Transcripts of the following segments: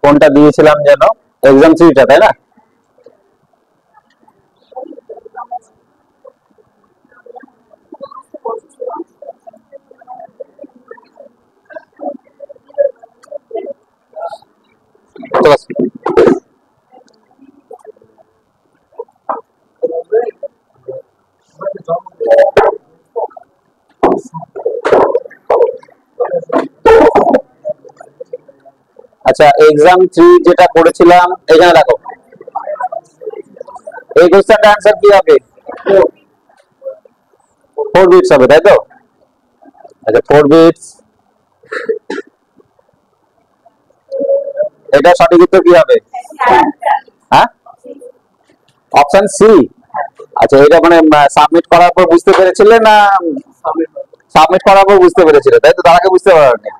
কোনটা দিয়েছিলাম যেন, এক্সাম 3টা, তাই না? আচ্ছা, এক্সাম 3 যেটা করেছিলাম এখানে দেখো, এই কোশ্চেনটা आंसर কি হবে? 4 বিটস হবে, তাই তো? আচ্ছা, 4 বিটস, এটা সঠিক উত্তর কি হবে? হ্যাঁ, অপশন সি। আচ্ছা, এটা মানে সাবমিট করার পর বুঝতে পেরেছিলে না সাবমিট করার পর বুঝতে পেরেছিলে, তাই তো? তার আগে বুঝতে পারোনি?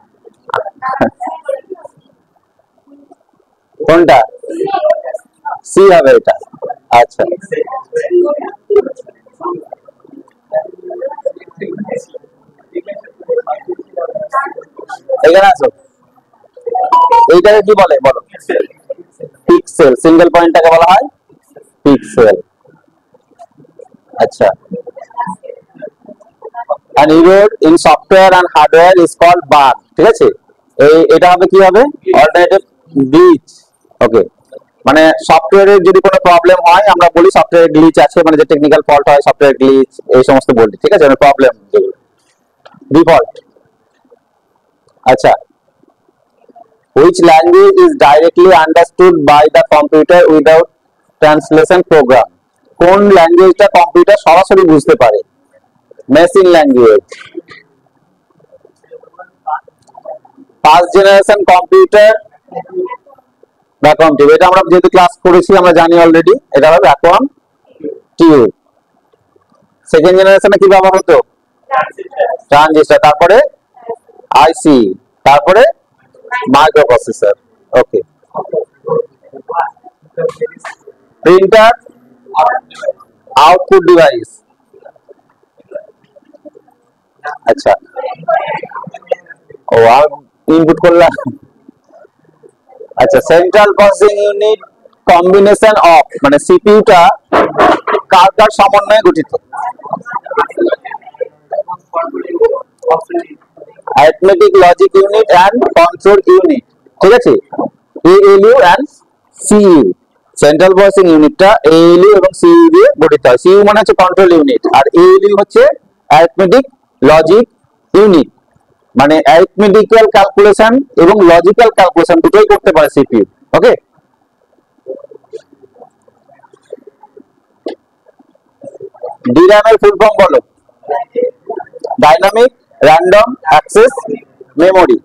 কোনটা? সি হবে এটা। আচ্ছা, এখানে আসো, এইটাকে কি বলে বলো? পিক্সেল। সিঙ্গেল পয়েন্টটাকে বলা হয় পিক্সেল। আচ্ছা, an error in software and hardware is called bug, ঠিক আছে? এটা হবে কি হবে? Alternative glitch. ওকে, মানে সফটওয়্যারের যদি কোনো প্রবলেম হয় আমরা বলি সফটওয়্যার গ্লিচ আছে, মানে যে টেকনিক্যাল ফল্ট হয়, সফটওয়্যার গ্লিচ, এই সমস্ত বলি, ঠিক আছে? মানে প্রবলেম যেগুলো, ডিফল্ট। আচ্ছা, which language is directly understood by the computer without translation program? কোন ল্যাঙ্গুয়েজটা কম্পিউটার সরাসরি বুঝতে পারে? Machine language. First generation computer, vacuum tube. এটা আমরা যেহেতু ক্লাস করেছি আমরা জানি অলরেডি, এটা হবে ভ্যাকুয়াম টিউব। সেকেন্ড জেনারেশনে কি ব্যবহার হতো? ট্রানজিস্টর, তারপরে আইসি, তারপরে microprocessor. Okay, printer, output device. আচ্ছা, ও ইনপুট করলাম। আচ্ছা, central processing unit combination of, মানে সিপিইউটা কার কার সমন্বয়ে গঠিত? Arithmetic logic unit and control unit, ঠিক আছে? ALU and CU. Central processing ইউনিটটা এএলইউ এবং সিইউ দিয়ে গঠিত হয়। সিইউ মানে হচ্ছে কন্ট্রোল ইউনিট, আর এএলইউ হচ্ছে অ্যারিথমেটিক লজিক ইউনিট। মানে অ্যারিথমেটিক্যাল ক্যালকুলেশন এবং লজিক্যাল ক্যালকুলেশন দুটোই করতে পারে সিপিইউ। ওকে, ডিরাম এর ফুল ফর্ম বলো? Dynamic random access memory.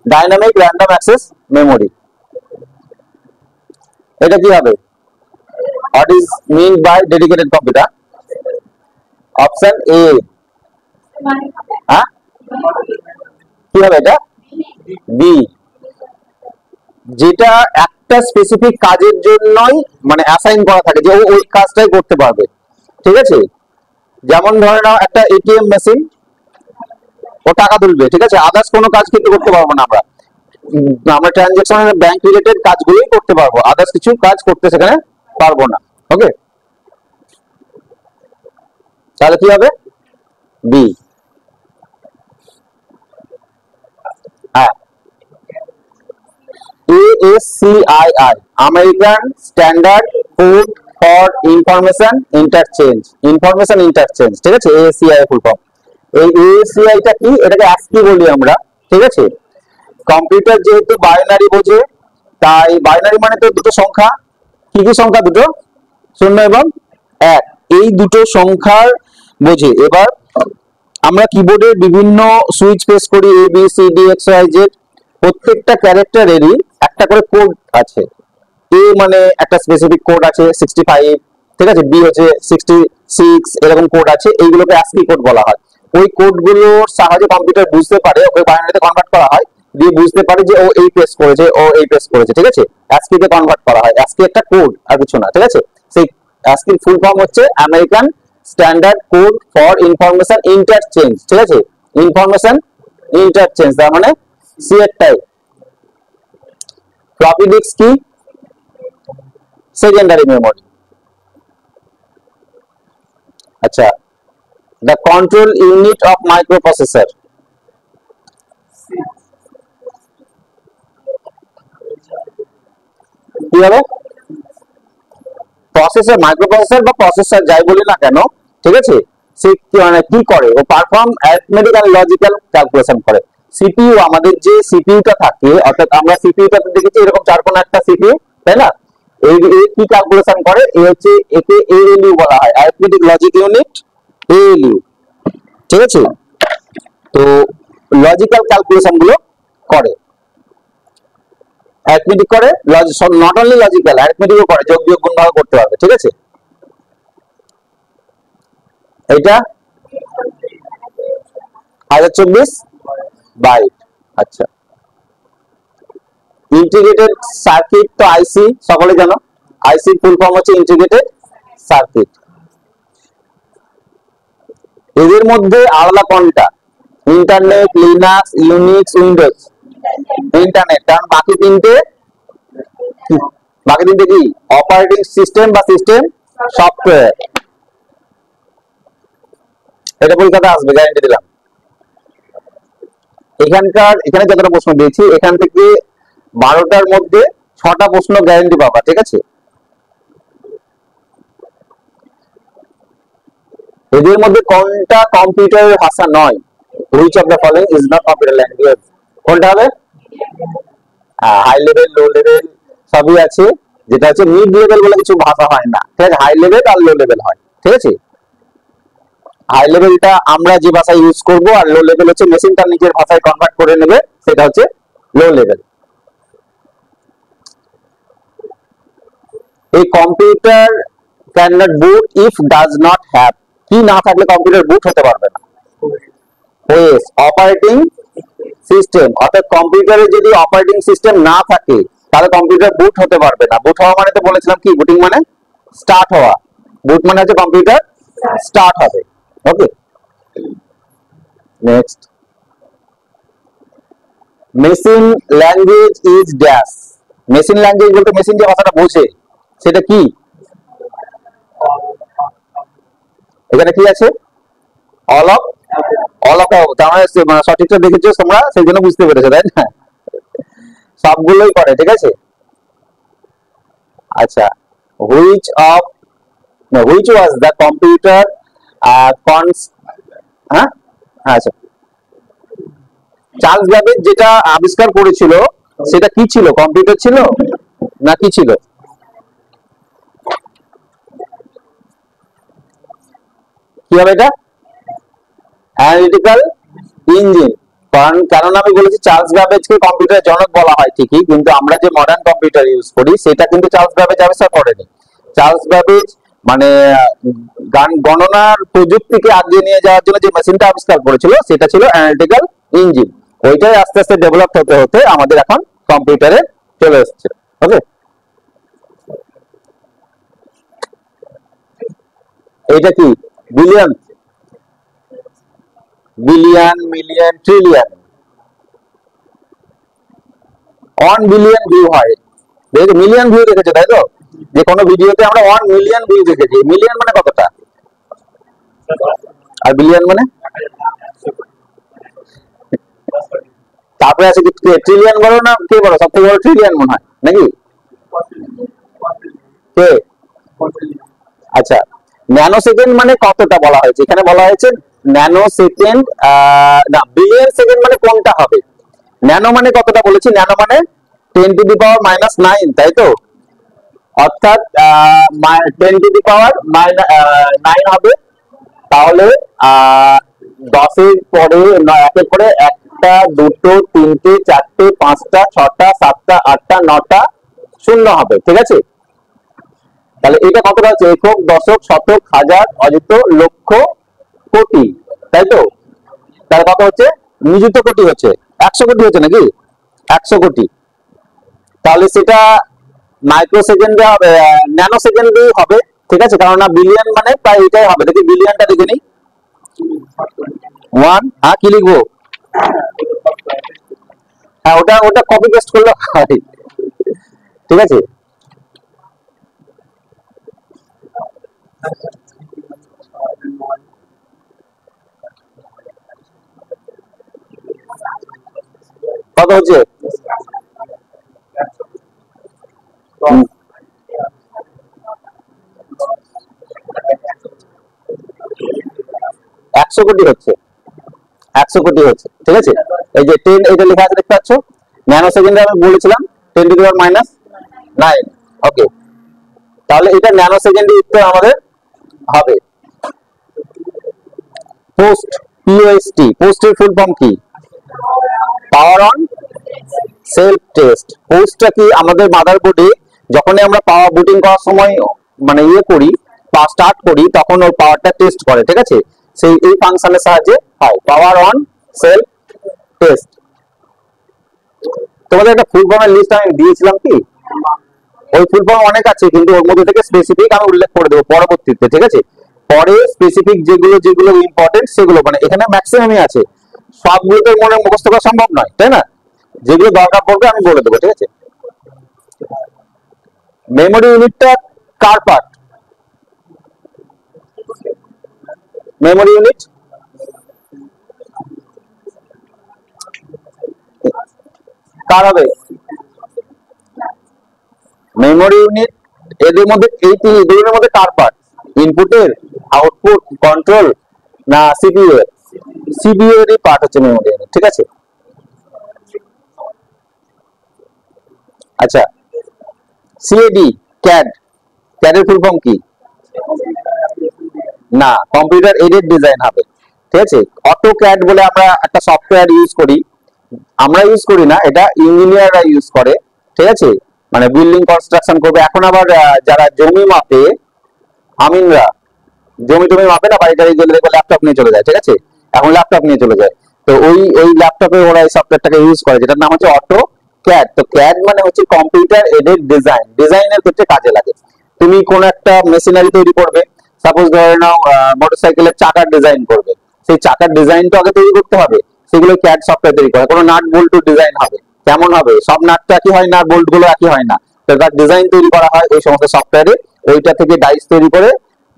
Dynamic random access memory, এটা কি হবে? What is mean by dedicated computer? Option A. হ্যাঁ, কি হবে এটা? বি। যেটা একটা স্পেসিফিক কাজের জন্যই মানে অ্যাসাইন করা থাকে, যে ওই কাজটাই করতে পারবে, ঠিক আছে? যেমন ধরে নাও একটা এটিএম মেশিন, ও টাকা তুলবে, ঠিক আছে? আদার্স কোনো কাজ কিন্তু করতে পারবো না আমরা। আমরা ট্রানজাকশন ব্যাংক রিলেটেড কাজগুলোই করতে পারবো, আদার্স কিছু কাজ করতে সেখানে পারবো না। ওকে, তাহলে কি হবে? বি। হ্যাঁ, ASCII, American standard code for information interchange. Information interchange, ঠিক আছে? ASCII full form. এই ASCII টা কি? এটাকে ASCII বলি আমরা, ঠিক আছে? কম্পিউটার যেহেতু বাইনারি বোঝে, তাই বাইনারি মানে তো দুটো সংখ্যা। কি কি সংখ্যা? দুটো, 0 এবং 1, এই দুটো সংখ্যার বোঝে। এবার আমরা কিবোর্ডে বিভিন্ন সুইচ প্রেস করি, A B C D X Y Z, প্রত্যেকটা ক্যারেক্টারেরই একটা করে কোড আছে। এ মানে একটা স্পেসিফিক কোড আছে 65, ঠিক আছে? বি হচ্ছে 66, এরকম কোড আছে, এইগুলোকে ASCII কোড বলা হয়। ওই কোডগুলোর সাহায্যে কম্পিউটার বুঝতে পারে, ওকে বাইনারিতে কনভার্ট করা হয়, দিয়ে বুঝতে পারি যে ও এই পেস করেছে, ও এই পেস করেছে, ঠিক আছে। ASCII তে কনভার্ট করা হয়, ASCII একটা কোড আর কিছু না, ঠিক আছে। সেই ASCII ফুল ফর্ম হচ্ছে American standard code for information interchange, ঠিক আছে। ইনফরমেশন ইন্টারচেঞ্জ তার মানে সি এর টাইপ। ফ্লপি ডিস্ক কি? Secondary memory. আচ্ছা, the control unit of microprocessor, কি হবে? প্রসেসর, মাইক্রোপ্রসেসর বা প্রসেসর যাই বলি না কেন, ঠিক আছে, সে মানে কি করে? ও perform arithmetic and logical calculation করে। সিপিইউ, আমাদের যে সিপিইউটা থাকে, অর্থাৎ আমরা সিপিইউটাতে দেখেছি এরকম চারকোনা একটা সিপিইউ, তাই না? এই কি ক্যালকুলেশন করে? এই হচ্ছে একে এএলইউ বলা হয়, অ্যারিথমেটিক লজিক ইউনিট, এএলইউ, ঠিক আছে। তো লজিক্যাল ক্যালকুলেশন গুলো করে, অ্যারিথমেটিক করে, নট অনলি লজিক্যাল, অ্যারিথমেটিকও করে, যোগ বিয়োগ গুণ ভাগ করতে পারবে, ঠিক আছে। এটা 1024 বাইট। আচ্ছা, ইন্টিগ্রেটেড সার্কিট তো আইসি সকলে জানো, আইসি ফুল ফর্ম হচ্ছে ইন্টিগ্রেটেড সার্কিট। এদের মধ্যে আলাদা কোনটা? Internet, Linux, Unix, Windows. Internet, কারণ বাকি তিনটে কি? অপারেটিং সিস্টেম বা সিস্টেম সফটওয়্যার। এটা পরীক্ষাতে আসবে, গ্যারান্টি দিলাম। এখানে যতটা প্রশ্ন দিয়েছি, এখান থেকে 12টার মধ্যে 6টা প্রশ্ন গ্যারান্টি পাবা, ঠিক আছে। এদের মধ্যে কোনটা কম্পিউটারের ভাষা নয়? Which of the following is not computer language? কোনটা হবে? হাই লেভেল, লো লেভেল সবই আছে, যেটা হচ্ছে মিড লেভেল বলে কিছু ভাষা হয় না, ঠিক আছে। হাই লেভেল আর লো লেভেল হয়, ঠিক আছে। হাই লেভেলটা আমরা যে ভাষা ইউজ করব, আর লো লেভেল হচ্ছে মেশিনটা নিজের ভাষায় কনভার্ট করে নেবে, সেটা হচ্ছে লো লেভেল। এই computer can not boot if does not have, কি না থাকলে কম্পিউটার বুট হতে পারবে না? OS, operating system. অর্থাৎ কম্পিউটারে যদি অপারেটিং সিস্টেম না থাকে তাহলে কম্পিউটার বুট হতে পারবে না। বুট হওয়া মানে তো বলেছিলাম কি? বুটিং মানে স্টার্ট হওয়া, বুট মানে হচ্ছে কম্পিউটার স্টার্ট হবে। Okay, next. Machine language is dash. Machine language বলতে মেশিন যে ভাষাটা বোঝে সেটা কি? এখানে কি আছে? অল অফ, অল অফ, তার মানে সঠিকটা দেখেছো তোমরা, সেই জন্য বুঝতে পেরেছো, তাই না? সবগুলোই করে, ঠিক আছে। আচ্ছা, হুইচ ওয়াজ দ্য কম্পিউটার হ্যাঁ, আচ্ছা, চার্লস ব্যাবেজ যেটা আবিষ্কার করেছিল সেটা কি ছিল? কম্পিউটার ছিল না কি ছিল? কি হবে এটা? Analytical engine. কারণ আমি বলেছি চার্লস ব্যাবেজকে কম্পিউটারের জনক বলা হয় ঠিকই, কিন্তু আমরা যে মডার্ন কম্পিউটার ইউজ করি সেটা কিন্তু চার্লস ব্যাবেজ আবিষ্কার করেনি। চার্লস ব্যাবেজ মানে গণনার প্রযুক্তিকে আগিয়ে নিয়ে যাওয়ার জন্য যে মেশিনটা আবিষ্কার করেছিল সেটা ছিল অ্যানালিটিক্যাল ইঞ্জিন। ওইটাই আস্তে আস্তে ডেভেলপ হতে হতে আমাদের এখন কম্পিউটারে চলে এসেছে। ওকে, এইটা কি? Billion, billion, million, trillion. 1 billion view হয়, মিলিয়ন ভিউ দেখেছো তাই তো? যে কোনো ভিডিওতে আমরা 1 মিলিয়ন ভিউ দেখেছি। মিলিয়ন মানে কতটা, আর বিলিয়ন মানে? তারপরে আছে কি? ট্রিলিয়ন বলো না কে বলো? সব থেকে বড় ট্রিলিয়ন মনে হয় নাকি? কে? আচ্ছা, ন্যানো সেকেন্ড মানে কতটা বলা হয়েছে? এখানে বলা হয়েছে ন্যানো সেকেন্ড, না বিলিয়ন সেকেন্ড মানে কোনটা হবে? ন্যানো মানে কতটা বলেছি? ন্যানো মানে 10⁻⁹ তাই তো? অর্থাৎ 10⁻⁹ হবে। তাহলে 10-এর পরে 1-এর পরে 1টা, 2টো, 3টে, 4টে, 5টা, 6টা, 7টা, 8টা, 9টা শূন্য হবে, ঠিক আছে। তাহলে এটা কতটা হচ্ছে? একক, দশক, শতক, হাজার, অযুত, লক্ষ, কোটি, তাই তো? তাহলে কত হচ্ছে? নিযুত কোটি হচ্ছে, 100 কোটি হচ্ছে নাকি? 100 কোটি, তাহলে সেটা মাইক্রো সেকেন্ডে হবে, ন্যানো সেকেন্ডে হবে, ঠিক আছে, কারণ না বিলিয়ন মানে প্রায় এটাই হবে। দেখি বিলিয়নটা দেখে নিই। 1, হ্যাঁ কি লিখবো? হ্যাঁ ওটা ওটা কপি পেস্ট করলে হয়, ঠিক আছে। কত হচ্ছে? 100 কোটি হচ্ছে, 100 কোটি হচ্ছে, ঠিক আছে। এই যে 10 এটা লেখা আছে দেখতে পাচ্ছ, ন্যানো সেকেন্ডে আমি বলেছিলাম 10 টু দি পাওয়ার -9। ওকে, তাহলে এটা ন্যানো সেকেন্ডে উত্তর আমাদের হবে। পোস্ট, পিওএসটি, পোস্টের ফুল ফর্ম কি? Power on self test. পোস্টটা কি আমাদের মাদারবোর্ডে যখনই আমরা পাওয়ার বুটিং করার সময় মানে করি, স্টার্ট করি, তখন ওর পাওয়ারটা টেস্ট করে, ঠিক আছে। সেই এই ফাংশনের সাহায্যে হয় পাওয়ার অন সেলফ টেস্ট। তোমাদের একটা ফুল ফর্মের লিস্ট আমি দিয়েছিলাম কি? ওই ফুল ফর্ম অনেক আছে, কিন্তু ওর মধ্যে থেকে স্পেসিফিক আমি উল্লেখ করে দেবো পরবর্তীতে, ঠিক আছে। পরে স্পেসিফিক যেগুলো যেগুলো ইম্পর্টেন্ট সেগুলো, মানে এখানে ম্যাক্সিমামই আছে, সবগুলো তো মনে মুখস্থ করা সম্ভব নয়, তাই না। যেগুলো দরকার পড়বে আমি বলে দেবো, ঠিক আছে। মেমোরি ইউনিটটা কার পার্ট? মেমোরি ইউনিট কার হবে? মেমোরি ইউনিট এদের মধ্যে এই দুজনের মধ্যে কার পার্ট? ইনপুটের, আউটপুট, কন্ট্রোল না সিপিইউ এর? সিপিইউ এরই পার্ট হচ্ছে মেমোরি ইউনিট, ঠিক আছে। আচ্ছা, সিএডি, ক্যাড, ক্যাডের ফুল ফর্ম কি? না, কম্পিউটার এডেড ডিজাইন হবে, ঠিক আছে। অটো ক্যাড বলে আমরা একটা সফটওয়্যার ইউজ করি, আমরা ইউজ করি না, এটা ইঞ্জিনিয়াররা ইউজ করে, ঠিক আছে। মানে বিল্ডিং কনস্ট্রাকশন করবে। এখন আবার যারা জমি মাপে, আমিনরা জমি টমি মাপে না, বাড়ি টাড়ি গেলে দেখবে ল্যাপটপ নিয়ে চলে যায়, ঠিক আছে। এখন ল্যাপটপ নিয়ে চলে যায়, তো ওই ওই ল্যাপটপে ওরা এই সফটওয়্যারটাকে ইউজ করে, যেটার নাম হচ্ছে অটো ক্যাড। তো ক্যাড মানে হচ্ছে কম্পিউটার এডেড ডিজাইন, ডিজাইনের ক্ষেত্রে কাজে লাগে। তুমি কোন একটা মেশিনারি তৈরি করবে, সাপোজ ধরে নাও মোটরসাইকেলের চাকার ডিজাইন করবে, সেই চাকার ডিজাইনটা আগে তৈরি করতে হবে, সেগুলো ক্যাড সফটওয়্যার তৈরি করে। কোনো নাট বোল্ট ডিজাইন হবে, কেমন হবে? সব নাটটা একই হয় না, বোল্ট গুলো একই হয় না, তো তার ডিজাইন তৈরি করা হয় ওই সমস্ত সফটওয়্যারে। ওইটা থেকে ডাইস তৈরি করে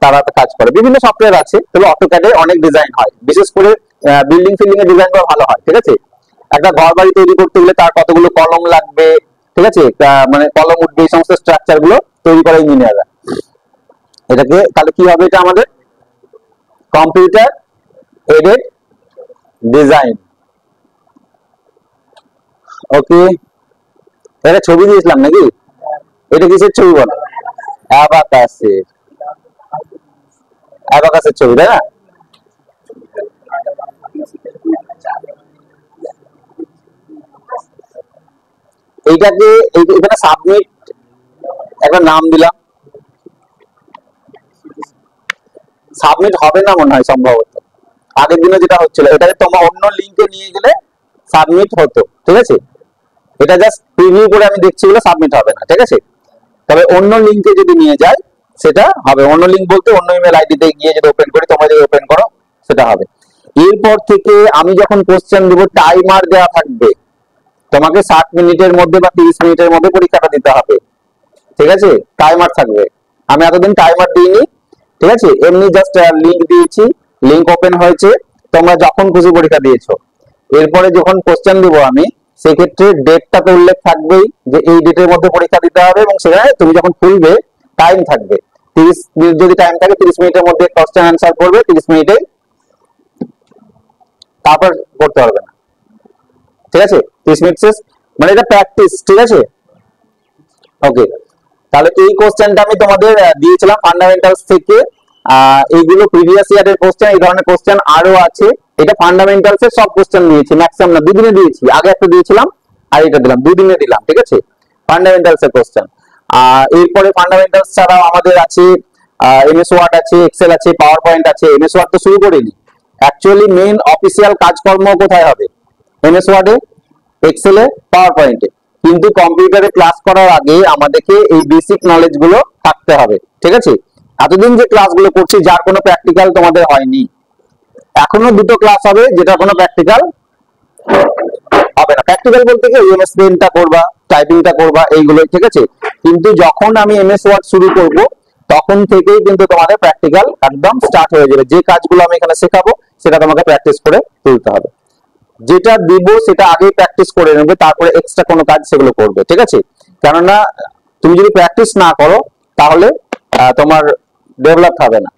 তারা কাজ করে। বিভিন্ন সফটওয়্যার আছে, তবে অটোক্যাডে অনেক ডিজাইন হয়, বিশেষ করে বিল্ডিং ফিল্ডিং এর ডিজাইন করা ভালো হয়, ঠিক আছে। একটা ঘর বাড়ি তৈরি করতে গেলে তার কতগুলো কলম লাগবে, ঠিক আছে, মানে কলম উঠবে, এই সমস্ত স্ট্রাকচার গুলো তৈরি করে ইঞ্জিনিয়াররা। এটাকে তাহলে কি হবে? এটা আমাদের কম্পিউটার এডেড ডিজাইন। ওকে, এটা ছবি দিয়েছিলাম নাকি? এটা কিসের ছবি বলো? অ্যাবাকাসের, অ্যাবাকাসের ছবি, তাই না? এইটাকে এখানে সাবমিট একটা নাম দিলাম, সাবমিট হবে না মনে হয় সম্ভবত। আগের দিনে যেটা হচ্ছিল, এটাকে তোমার অন্য লিঙ্কে নিয়ে গেলে সাবমিট হতো, ঠিক আছে। এটা জাস্ট প্রিভিউ করে আমি দেখছি বলে সাবমিট হবে না, ঠিক আছে। তবে অন্য লিঙ্কে যদি নিয়ে যায় সেটা হবে। অন্য লিঙ্ক বলতে অন্য ইমেল আইডিতে গিয়ে যদি ওপেন করি, তোমরা যদি ওপেন করো সেটা হবে। এরপর থেকে আমি যখন কোশ্চেন দেবো, টাইমার দেওয়া থাকবে, তোমাকে 60 মিনিটের মধ্যে বা 30 মিনিটের মধ্যে পরীক্ষাটা দিতে হবে, ঠিক আছে। টাইমার থাকবে, আমি এতদিন টাইমার দিইনি, ঠিক আছে, এমনি জাস্ট লিঙ্ক দিয়েছি, লিঙ্ক ওপেন হয়েছে, তোমরা যখন খুশি পরীক্ষা দিয়েছো। এরপরে যখন কোশ্চেন দিব আমি, সেক্ষেত্রে ডেটটা তো উল্লেখ থাকবেই যে এই ডেটের মধ্যে পরীক্ষা দিতে হবে, এবং সেখানে তুমি যখন খুলবে টাইম থাকবে 30 মিনিট। যদি টাইম থাকে 30 মিনিটের মধ্যে কোশ্চেন অ্যান্সার করবে, 30 মিনিটে, তারপর করতে পারবে না, ঠিক আছে। 30 মিনিট শেষ, মানে এটা প্র্যাকটিস, ঠিক আছে। ওকে, তাহলে এই কোশ্চেনটা আমি তোমাদের দিয়েছিলাম ফান্ডামেন্টালস থেকে। এইগুলো প্রিভিয়াস ইয়ারের কোশ্চেন, এই ধরনের কোশ্চেন আরো আছে। এটা ফান্ডামেন্টালস এর সব কোশ্চেন দিয়েছি, ম্যাক্সিমাম না, দুদিনে দিয়েছি। আগে একটা দিয়েছিলাম আর এটা দিলাম, দুদিনে দিলাম, ঠিক আছে, ফান্ডামেন্টালস এর কোশ্চেন। এরপরে ফান্ডামেন্টালস ছাড়াও আমাদের আছে এমএস ওয়ার্ড আছে, এক্সেল আছে, পাওয়ার পয়েন্ট আছে। এমএস ওয়ার্ড তো শুরু করিনি, অ্যাকচুয়ালি মেইন অফিসিয়াল কাজকর্ম কোথায় হবে? এমএস ওয়ার্ডে, এক্সেলে, পাওয়ার পয়েন্টে। কিন্তু কম্পিউটারে ক্লাস করার আগে আমাদেরকে এই বেসিক নলেজ গুলো থাকতে হবে, ঠিক আছে? এতদিন যে ক্লাসগুলো করছি যার কোনো প্র্যাকটিক্যাল তোমাদের হয়নি, এখনো দুটো ক্লাস হবে যেটা কোনো প্র্যাকটিক্যাল হবে না। প্র্যাকটিক্যাল বলতে কি এমএস পেইন্টটা করবা, টাইপিংটা করবা, এইগুলো, ঠিক আছে? কিন্তু যখন আমি এমএস ওয়ার্ড শুরু করব তখন থেকেই কিন্তু তোমাদের প্র্যাকটিক্যাল একদম স্টার্ট হয়ে যাবে। যে কাজগুলো আমি এখানে শেখাবো সেটা তোমাকে প্র্যাকটিস করে তুলতে হবে। যেটা দিব সেটা আগেই প্র্যাকটিস করে নেবে, তারপরে এক্সট্রা কোনো কাজ সেগুলো করবে, ঠিক আছে? কেননা তুমি যদি প্র্যাকটিস না করো তাহলে তোমার ডেভেলপ হবে না।